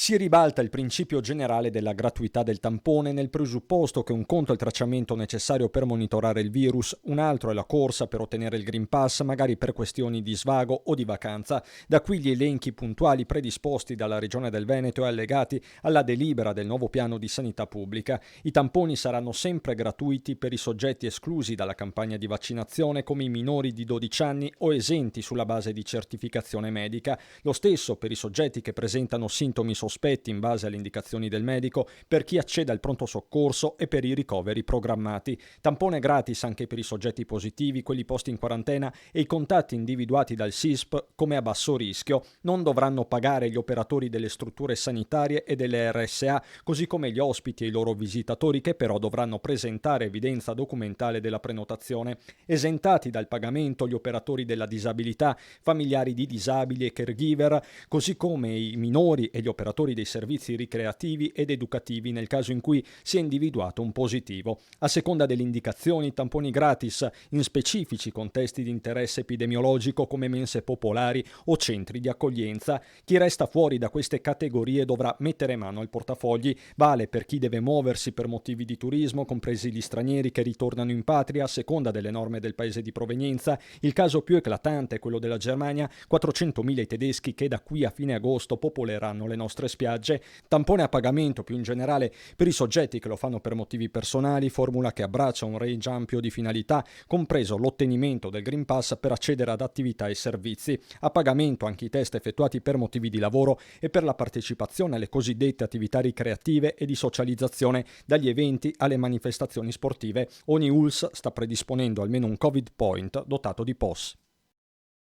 Si ribalta il principio generale della gratuità del tampone nel presupposto che un conto è il tracciamento necessario per monitorare il virus, un altro è la corsa per ottenere il Green Pass, magari per questioni di svago o di vacanza. Da qui gli elenchi puntuali predisposti dalla Regione del Veneto e allegati alla delibera del nuovo piano di sanità pubblica. I tamponi saranno sempre gratuiti per i soggetti esclusi dalla campagna di vaccinazione come i minori di 12 anni o esenti sulla base di certificazione medica. Lo stesso per i soggetti che presentano sintomi sospetti in base alle indicazioni del medico, per chi accede al pronto soccorso e per i ricoveri programmati. Tampone gratis anche per i soggetti positivi, quelli posti in quarantena e i contatti individuati dal SISP come a basso rischio. Non dovranno pagare gli operatori delle strutture sanitarie e delle RSA, così come gli ospiti e i loro visitatori, che però dovranno presentare evidenza documentale della prenotazione. Esentati dal pagamento gli operatori della disabilità, familiari di disabili e caregiver, così come i minori e gli operatori dei servizi ricreativi ed educativi nel caso in cui sia individuato un positivo. A seconda delle indicazioni, tamponi gratis in specifici contesti di interesse epidemiologico come mense popolari o centri di accoglienza. Chi resta fuori da queste categorie dovrà mettere mano al portafogli. Vale per chi deve muoversi per motivi di turismo, compresi gli stranieri che ritornano in patria a seconda delle norme del paese di provenienza. Il caso più eclatante è quello della Germania: 400.000 i tedeschi che da qui a fine agosto popoleranno le nostre spiagge. Tampone a pagamento più in generale per i soggetti che lo fanno per motivi personali, formula che abbraccia un range ampio di finalità, compreso l'ottenimento del Green Pass per accedere ad attività e servizi. A pagamento anche i test effettuati per motivi di lavoro e per la partecipazione alle cosiddette attività ricreative e di socializzazione, dagli eventi alle manifestazioni sportive. Ogni ULSS sta predisponendo almeno un Covid Point dotato di POS.